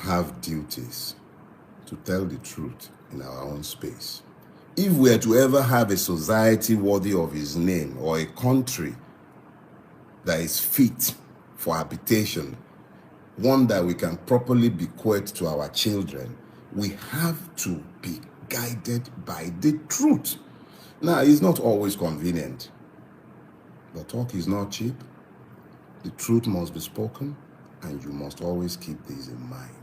have duties to tell the truth in our own space. If we are to ever have a society worthy of his name, or a country that is fit for habitation, one that we can properly bequeath to our children, we have to be guided by the truth. Now, it's not always convenient, but talk is not cheap. The truth must be spoken, and you must always keep this in mind.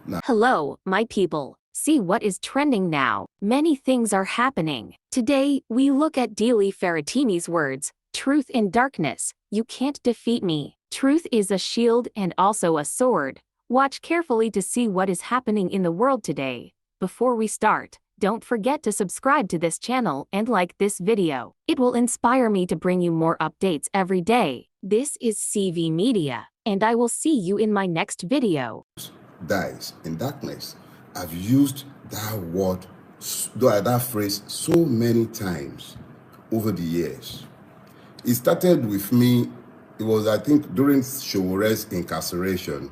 Now, hello, my people. See what is trending now. Many things are happening. Today, we look at Dele Farotimi's words, truth in darkness, you can't defeat me. Truth is a shield and also a sword. Watch carefully to see what is happening in the world today. Before we start, don't forget to subscribe to this channel and like this video. It will inspire me to bring you more updates every day. This is CV Media, and I will see you in my next video. Dies in darkness. I've used that word, that phrase so many times over the years. It started with me, it was, I think, during Showore's incarceration.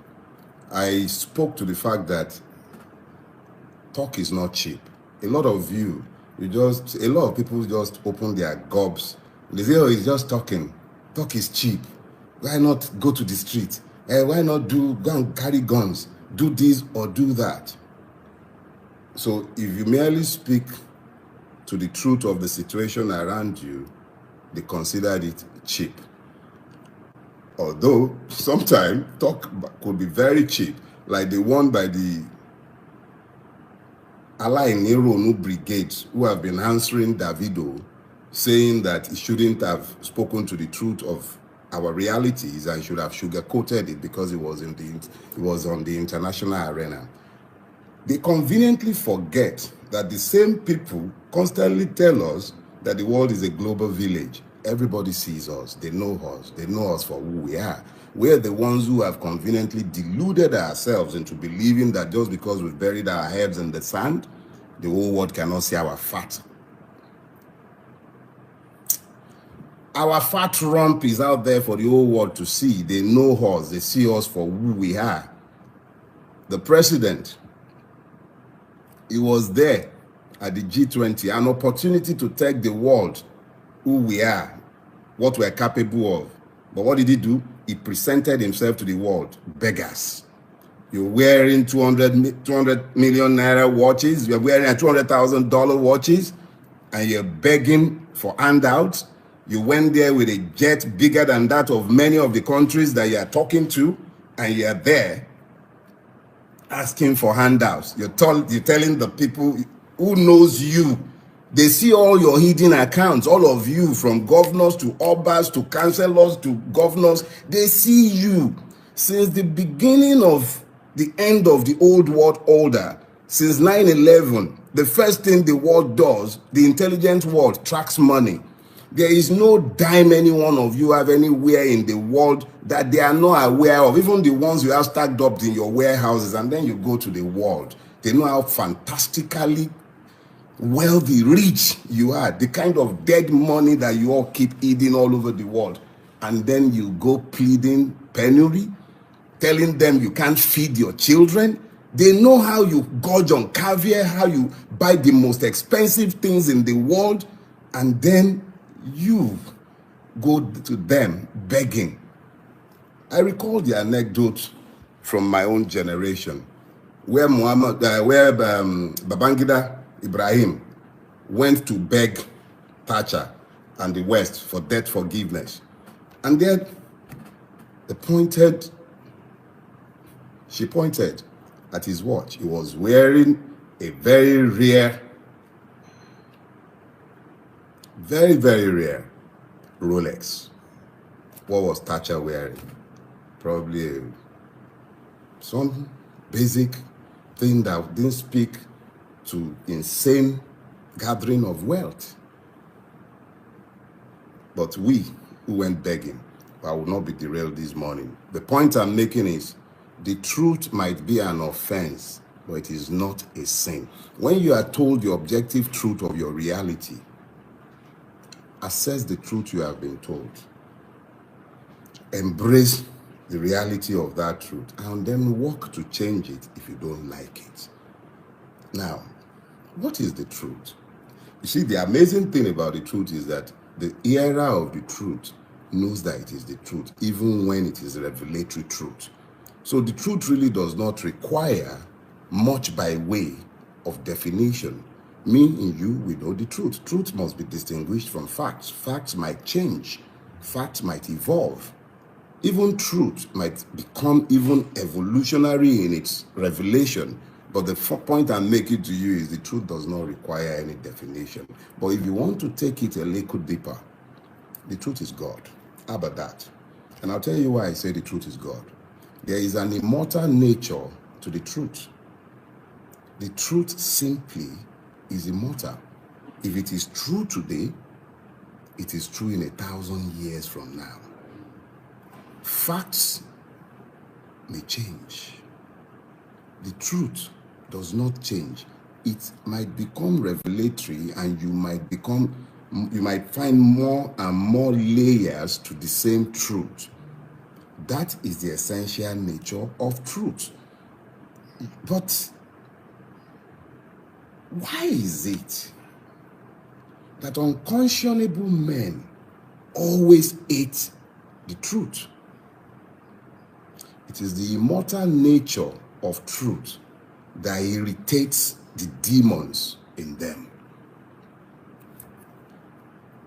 I spoke to the fact that talk is not cheap. A lot of a lot of people just open their gobs. They say, oh, he's just talking. Talk is cheap. Why not go to the street? Why not go and carry guns? Do this or do that. So if you merely speak to the truth of the situation around you, they considered it cheap. Although sometimes talk could be very cheap, like the one by the Alainironu brigades who have been answering Davido, saying that he shouldn't have spoken to the truth of our realities and should have sugarcoated it because it was on the international arena. They conveniently forget that the same people constantly tell us that the world is a global village. Everybody sees us. They know us for who we are. We're the ones who have conveniently deluded ourselves into believing that just because we've buried our heads in the sand, the whole world cannot see our fat. Our fat rump is out there for the whole world to see. They know us. They see us for who we are. The president, he was there at the G20, an opportunity to tell the world who we are, what we're capable of. But what did he do? He presented himself to the world. Beggars. You're wearing 200 million naira watches. You're wearing $200,000 watches, and you're begging for handouts. You went there with a jet bigger than that of many of the countries that you are talking to, and you're there asking for handouts. You're telling the people who knows you. They see all your hidden accounts, all of you, from governors to obas to councillors to governors. They see you. Since the beginning of the end of the old world order, since 9/11, the first thing the world does, the intelligent world, tracks money. There is no dime any one of you have anywhere in the world that they are not aware of, even the ones you have stacked up in your warehouses, and then you go to the world. They know how fantastically wealthy, rich you are, the kind of dead money that you all keep eating all over the world. And then you go pleading penury, telling them you can't feed your children. They know how you gorge on caviar, how you buy the most expensive things in the world, and then you go to them begging. I recall the anecdote from my own generation where Babangida Ibrahim went to beg Thatcher and the West for debt forgiveness. And then she pointed at his watch. He was wearing a very rare, very, very rare Rolex. What was Thatcher wearing? Probably some basic thing that didn't speak to insane gathering of wealth. But we who went begging, I will not be derailed this morning. The point I'm making is the truth might be an offense, but it is not a sin. When you are told the objective truth of your reality, assess the truth you have been told. Embrace the reality of that truth, and then work to change it if you don't like it. Now, what is the truth? You see, the amazing thing about the truth is that the era of the truth knows that it is the truth, even when it is revelatory truth. So the truth really does not require much by way of definition. Me and you, we know the truth. Truth must be distinguished from facts. Facts might change. Facts might evolve. Even truth might become even evolutionary in its revelation. But the point I'm making to you is the truth does not require any definition. But if you want to take it a little deeper, the truth is God. How about that? And I'll tell you why I say the truth is God. There is an immortal nature to the truth. The truth simply is immortal. If it is true today, it is true in 1,000 years from now. Facts may change. The truth does not change. It might become revelatory, and you might find more and more layers to the same truth. That is the essential nature of truth. But why is it that unconscionable men always hate the truth? It is the immortal nature of truth that irritates the demons in them.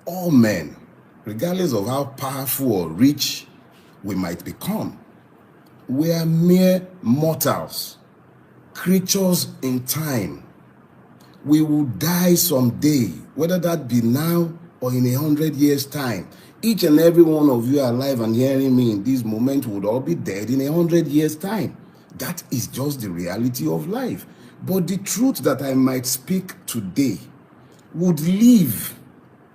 All men, regardless of how powerful or rich we might become, we are mere mortals, creatures in time. We will die someday, whether that be now or in 100 years' time. Each and every one of you alive and hearing me in this moment would all be dead in 100 years' time. That is just the reality of life. But the truth that I might speak today would live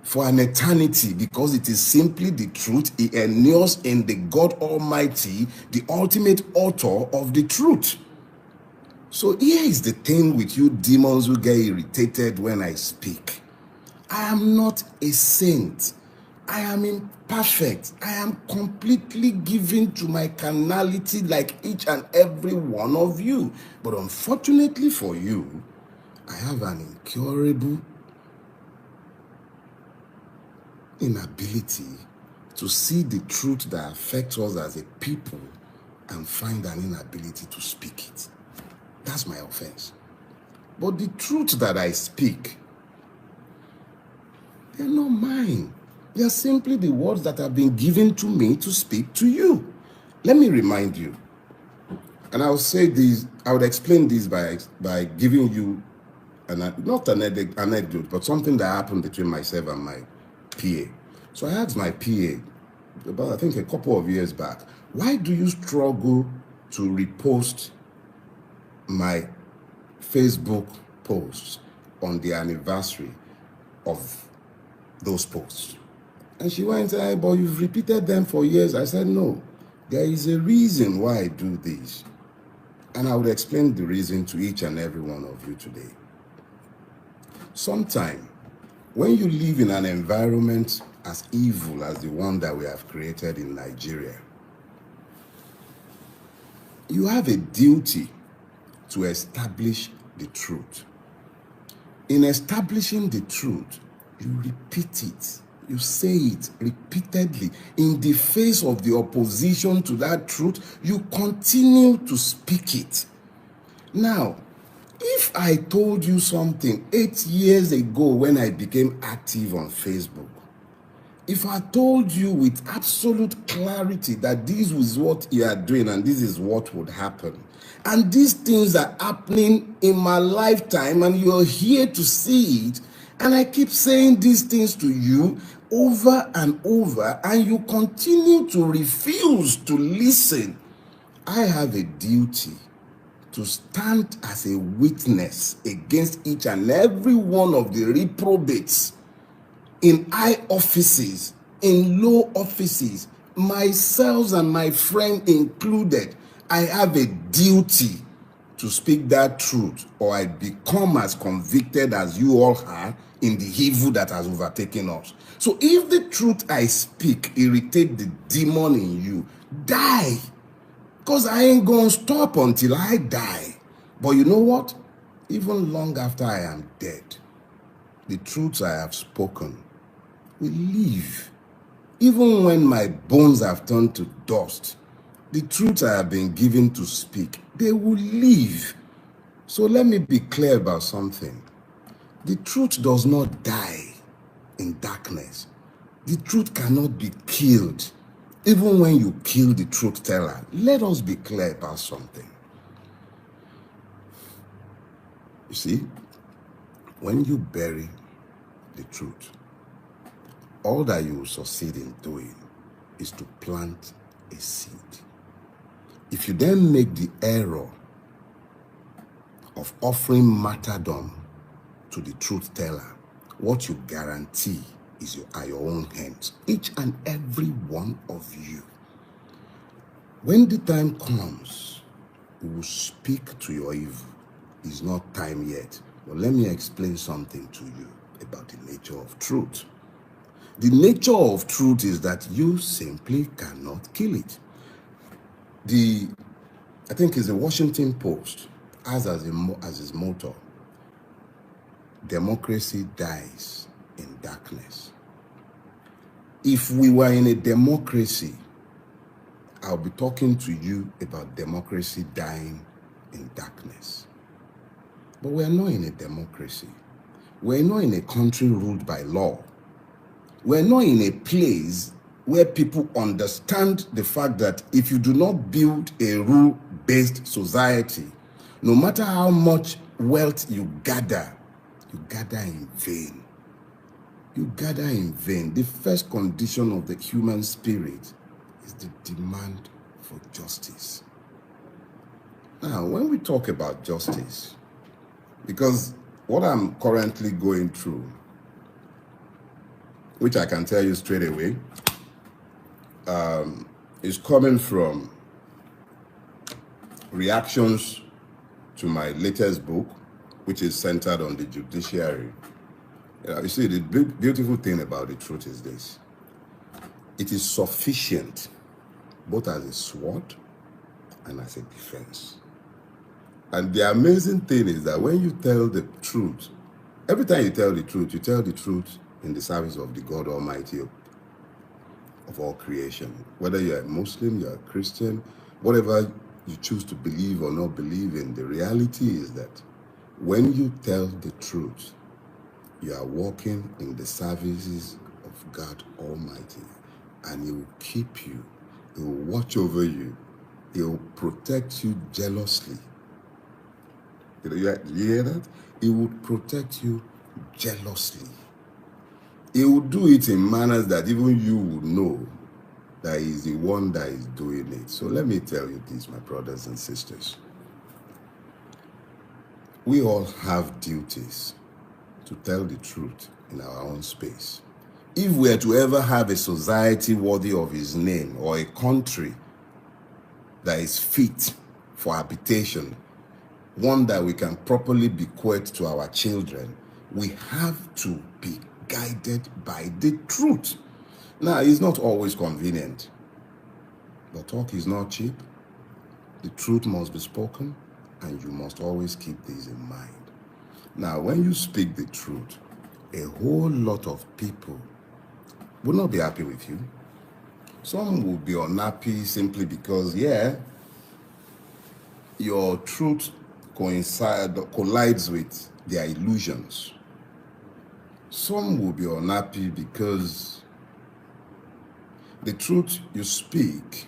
for an eternity, because it is simply the truth. It endures in the God Almighty, the ultimate author of the truth. So here is the thing with you demons who get irritated when I speak. I am not a saint. I am imperfect. I am completely given to my carnality like each and every one of you. But unfortunately for you, I have an incurable inability to see the truth that affects us as a people and find an inability to speak it. That's my offense. But the truth that I speak, they're not mine. They are simply the words that have been given to me to speak to you. Let me remind you, and I'll say this, I would explain this by giving you not an anecdote, but something that happened between myself and my PA. So I asked my PA, about I think a couple of years back, why do you struggle to repost my Facebook posts on the anniversary of those posts? And she went and said, hey, but you've repeated them for years. I said, no, there is a reason why I do this. And I would explain the reason to each and every one of you today. Sometime, when you live in an environment as evil as the one that we have created in Nigeria, you have a duty to establish the truth. In establishing the truth, you repeat it. You say it repeatedly. In the face of the opposition to that truth, you continue to speak it. Now, if I told you something 8 years ago when I became active on Facebook, if I told you with absolute clarity that this is what you are doing and this is what would happen, and these things are happening in my lifetime and you're here to see it, and I keep saying these things to you over and over, and you continue to refuse to listen, I have a duty to stand as a witness against each and every one of the reprobates in high offices, in low offices, myself and my friend included. I have a duty to speak that truth, or I become as convicted as you all are in the evil that has overtaken us. So if the truth I speak irritates the demon in you, die. Because I ain't gonna stop until I die. But you know what? Even long after I am dead, the truths I have spoken will live. Even when my bones have turned to dust, the truths I have been given to speak, they will live. So let me be clear about something. The truth does not die in darkness. The truth cannot be killed. Even when you kill the truth teller, let us be clear about something. You see, when you bury the truth, all that you will succeed in doing is to plant a seed. If you then make the error of offering martyrdom to the truth teller, what you guarantee is are your own hands, each and every one of you. When the time comes, we will speak to your evil. It's not time yet, but let me explain something to you about the nature of truth. The nature of truth is that you simply cannot kill it. I think it's the Washington Post, as its motto, democracy dies in darkness. If we were in a democracy, I'll be talking to you about democracy dying in darkness. But we're not in a democracy. We're not in a country ruled by law. We're not in a place where people understand the fact that if you do not build a rule-based society, no matter how much wealth you gather in vain. You gather in vain. The first condition of the human spirit is the demand for justice. Now, when we talk about justice, because what I'm currently going through, which I can tell you straight away, is coming from reactions to my latest book, which is centered on the judiciary. You see, the beautiful thing about the truth is this. It is sufficient, both as a sword and as a defense. And the amazing thing is that when you tell the truth, every time you tell the truth in the service of the God Almighty of all creation. Whether you're a Muslim, you're a Christian, whatever you choose to believe or not believe in, the reality is that when you tell the truth, you are walking in the services of God Almighty, and He will keep you, He will watch over you, He will protect you jealously. You hear that? He will protect you jealously. He will do it in manners that even you will know that He is the one that is doing it. So let me tell you this, my brothers and sisters. We all have duties to tell the truth in our own space. If we are to ever have a society worthy of His name, or a country that is fit for habitation, one that we can properly bequeath to our children, we have to be guided by the truth. Now, it's not always convenient, but talk is not cheap. The truth must be spoken, and you must always keep this in mind. Now, when you speak the truth, a whole lot of people will not be happy with you. Some will be unhappy simply because, your truth collides with their illusions. Some will be unhappy because the truth you speak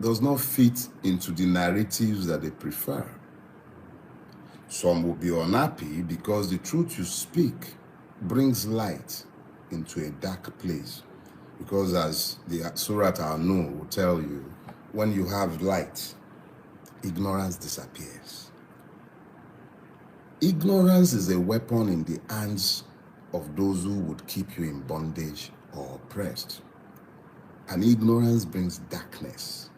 does not fit into the narratives that they prefer. Some will be unhappy because the truth you speak brings light into a dark place. Because as the Surat Al-Nur will tell you, when you have light, ignorance disappears. Ignorance is a weapon in the hands of those who would keep you in bondage or oppressed. And ignorance brings darkness.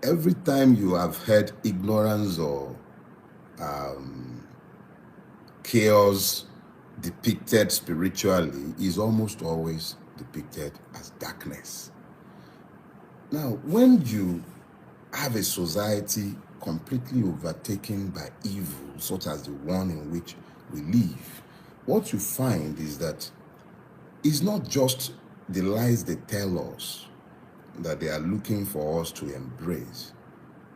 Every time you have heard ignorance or chaos depicted spiritually, is almost always depicted as darkness. Now, when you have a society completely overtaken by evil, such as the one in which we live, what you find is that it's not just the lies they tell us that they are looking for us to embrace,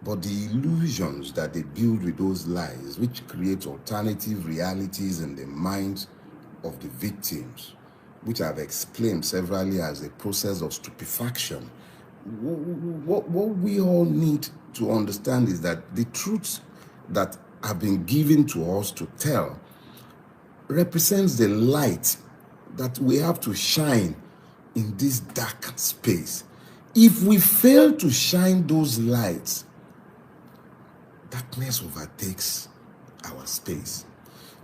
but the illusions that they build with those lies, which create alternative realities in the minds of the victims, which I've explained severally as a process of stupefaction. What we all need to understand is that the truths that have been given to us to tell represents the light that we have to shine in this dark space. If we fail to shine those lights, darkness overtakes our space.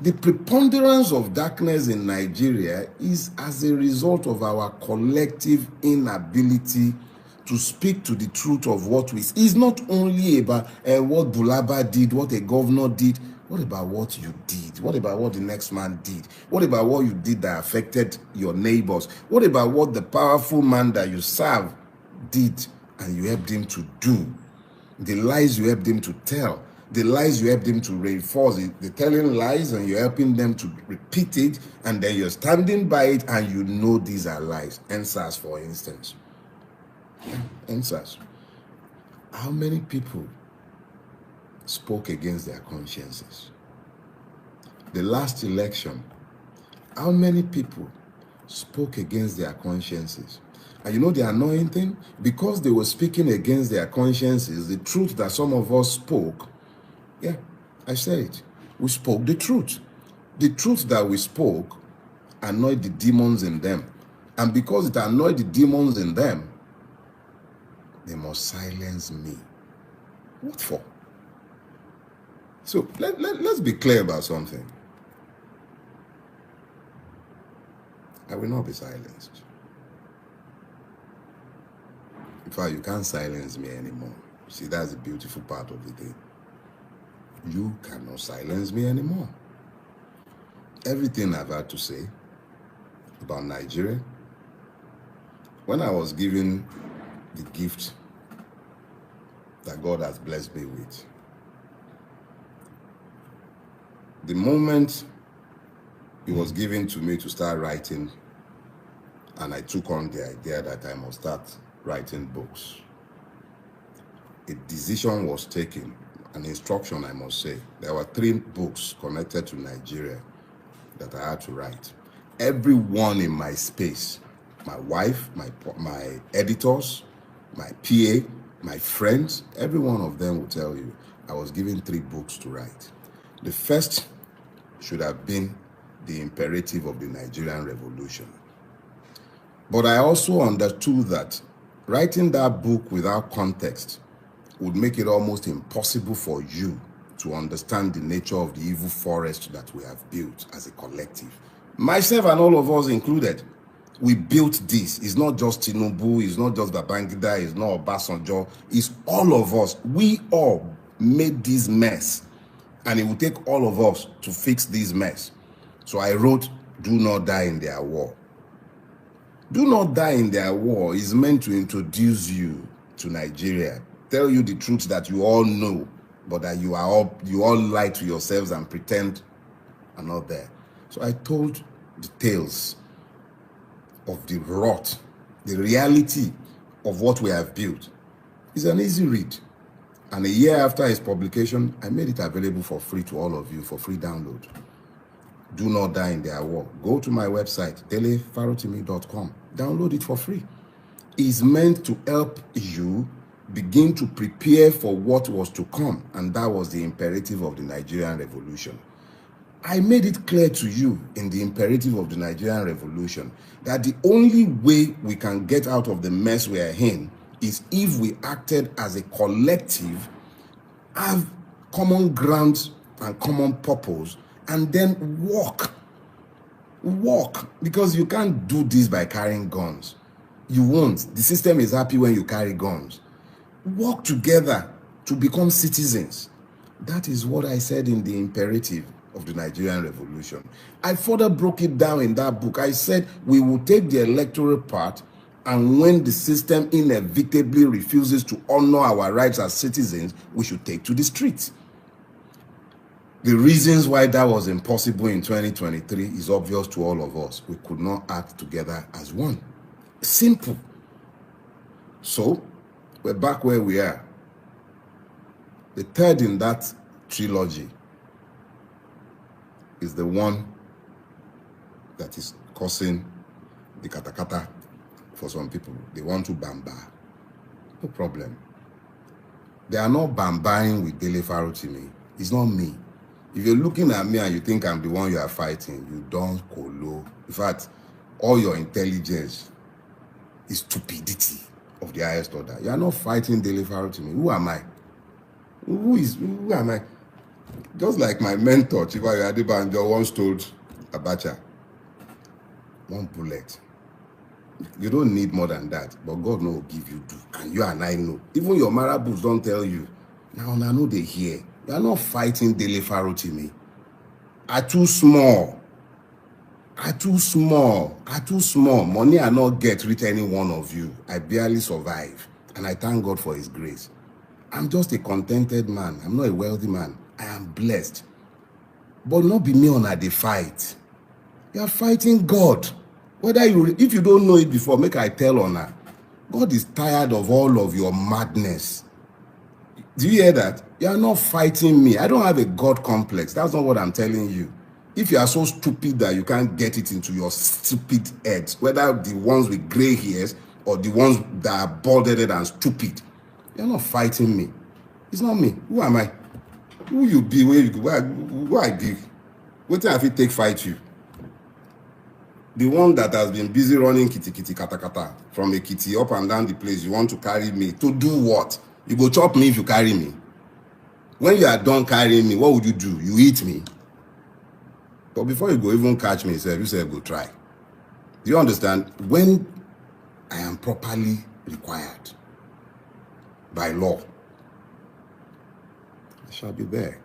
The preponderance of darkness in Nigeria is as a result of our collective inability to speak to the truth of what we see. It's not only about what Bulaba did, what a governor did. What about what you did? What about what the next man did? What about what you did that affected your neighbors? What about what the powerful man that you serve did and you helped him to do? The lies you helped him to tell, the lies you helped him to reinforce, the telling lies and you're helping them to repeat it, and then you're standing by it and you know these are lies. NSAS, for instance. NSAS. How many people spoke against their consciences? The last election, how many people spoke against their consciences? And you know the annoying thing? Because they were speaking against their consciences, the truth that some of us spoke, yeah, I said it. We spoke the truth. The truth that we spoke annoyed the demons in them. And because it annoyed the demons in them, they must silence me. What for? So let's be clear about something. I will not be silenced. In fact, you can't silence me anymore. See, that's the beautiful part of the day. You cannot silence me anymore. Everything I've had to say about Nigeria, when I was given the gift that God has blessed me with, the moment it was given to me to start writing, and I took on the idea that I must start writing books, a decision was taken, an instruction, I must say. There were 3 books connected to Nigeria that I had to write. Everyone in my space, my wife, my editors, my PA, my friends, every one of them will tell you I was given 3 books to write. The first should have been the imperative of the Nigerian Revolution. But I also understood that writing that book without context would make it almost impossible for you to understand the nature of the evil forest that we have built as a collective. Myself and all of us included. We built this. It's not just Tinubu, it's not just Babangida, it's not Obasanjo, it's all of us. We all made this mess, and it will take all of us to fix this mess. So I wrote, Do Not Die in Their War. Do Not Die in Their War is meant to introduce you to Nigeria, tell you the truth that you all know, but that you all lie to yourselves and pretend are not there. So I told the tales of the rot, the reality of what we have built. It's an easy read. And a year after its publication, I made it available for free to all of you, for free download. Do Not Die in Their War. Go to my website, delefarotimi.com. Download it for free. It's meant to help you begin to prepare for what was to come, and that was the imperative of the Nigerian Revolution. I made it clear to you in the imperative of the Nigerian Revolution that the only way we can get out of the mess we are in is if we acted as a collective, have common ground and common purpose, and then walk. Because you can't do this by carrying guns. You won't. The system is happy when you carry guns. Work together to become citizens. That is what I said in the imperative of the Nigerian Revolution. I further broke it down in that book. I said we will take the electoral part And when the system inevitably refuses to honor our rights as citizens, we should take to the streets. The reasons why that was impossible in 2023 is obvious to all of us. We could not act together as one. Simple. So, we're back where we are. The third in that trilogy is the one that is causing the katakata for some people. They want to bamba. No problem. They are not bambaing with Dele Farotimi. It's not me. If you're looking at me and you think I'm the one you are fighting, you don't colo. In fact, all your intelligence is stupidity of the highest order. You are not fighting Dele Farotimi. Who am I? Who am I? Just like my mentor, Chiba Adebanjo, once told Abacha, one bullet. You don't need more than that, but God will give you do. And you and I know. Even your marabouts don't tell you. Now I know they hear. You are not fighting Dele Farotimi. Are too small. Are too small. Are too small. Money I not get with any one of you. I barely survive. And I thank God for his grace. I'm just a contented man. I'm not a wealthy man. I am blessed. But not be me on a fight. You are fighting God. If you don't know it before, make I tell on her. God is tired of all of your madness. Do you hear that? You are not fighting me. I don't have a God complex. That's not what I'm telling you. If you are so stupid that you can't get it into your stupid heads, whether the ones with gray hairs or the ones that are bald-headed and stupid, you're not fighting me. It's not me. Who am I? Who you be? Where you go? Who I be? What time have you take fight you? The one that has been busy running kitty kata kata from a kitty up and down the place, you want to carry me to do what? You go chop me if you carry me. When you are done carrying me, what would you do? You eat me. But before you go even catch me, you say go try. Do you understand? When I am properly required by law, I shall be there.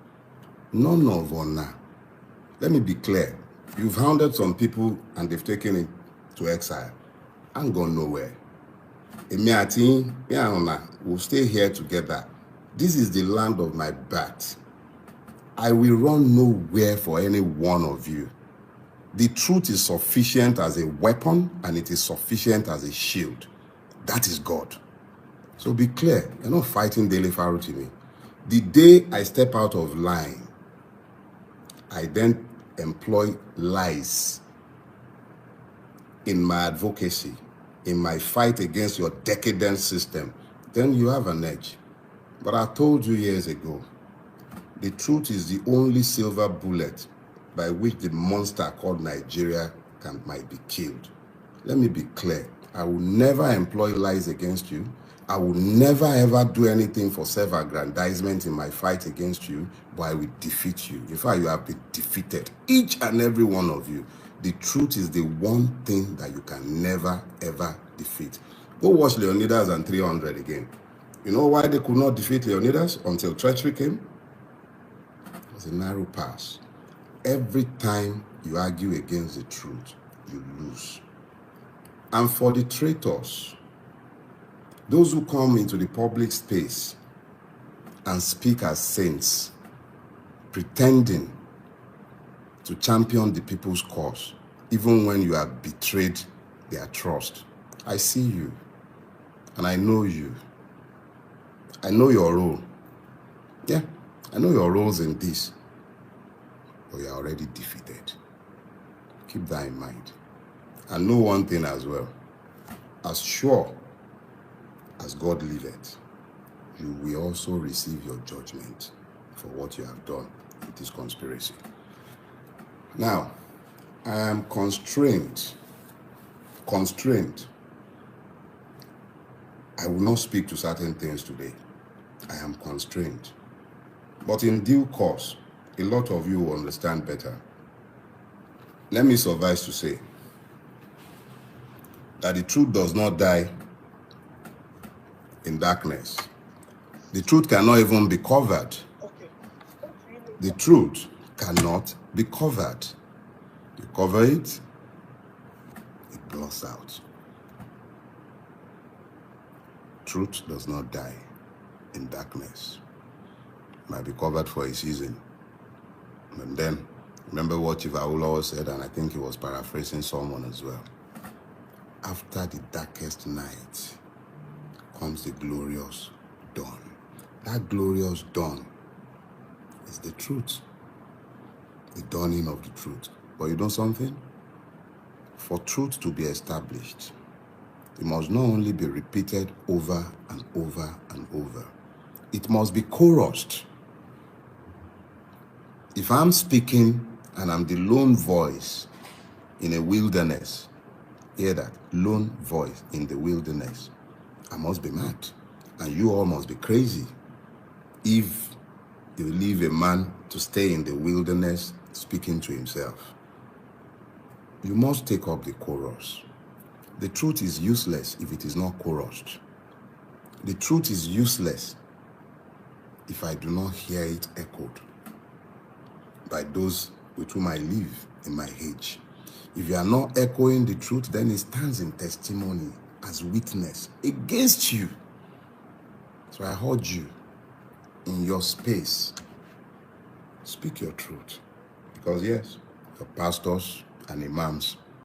None of honor. Let me be clear. You've hounded some people and they've taken it to exile. I'm going nowhere. We'll stay here together. This is the land of my birth. I will run nowhere for any one of you. The truth is sufficient as a weapon and it is sufficient as a shield. That is God. So be clear, you're not fighting Dele Farotimi. The day I step out of line, I then employ lies in my advocacy, in my fight against your decadent system, then you have an edge. But I told you years ago, the truth is the only silver bullet by which the monster called Nigeria might be killed. Let me be clear. I will never employ lies against you. I will never ever do anything for self-aggrandizement in my fight against you, but I will defeat you. In fact, you have been defeated, each and every one of you. The truth is the one thing that you can never ever defeat. Go watch Leonidas and 300 again. You know why they could not defeat Leonidas until treachery came? It was a narrow pass. Every time you argue against the truth, you lose. And for the traitors, those who come into the public space and speak as saints, pretending to champion the people's cause, even when you have betrayed their trust. I see you, and I know you. I know your role. Yeah, I know your roles in this, but you are already defeated. Keep that in mind. And know one thing as well. As sure as God liveth, you will also receive your judgment for what you have done with this conspiracy. Now, I am constrained. I will not speak to certain things today. I am constrained. But in due course, a lot of you will understand better. Let me suffice to say that the truth does not die in darkness. The truth cannot even be covered. The truth cannot be covered. You cover it, it blots out. Truth does not die in darkness. It might be covered for a season. And then, remember what Chief Awolowo said, and I think he was paraphrasing someone as well. After the darkest night comes the glorious dawn. That glorious dawn is the truth. The dawning of the truth. But you know something? For truth to be established, it must not only be repeated over and over and over. It must be chorused. If I'm speaking and I'm the lone voice in a wilderness, hear that, lone voice in the wilderness, I must be mad. And you all must be crazy if you leave a man to stay in the wilderness speaking to himself. You must take up the chorus. The truth is useless if it is not chorused. The truth is useless if I do not hear it echoed by those with whom I live in my age. If you are not echoing the truth, then it stands in testimony as witness against you. So I urge you, in your space, speak your truth. Because yes, your pastors and imams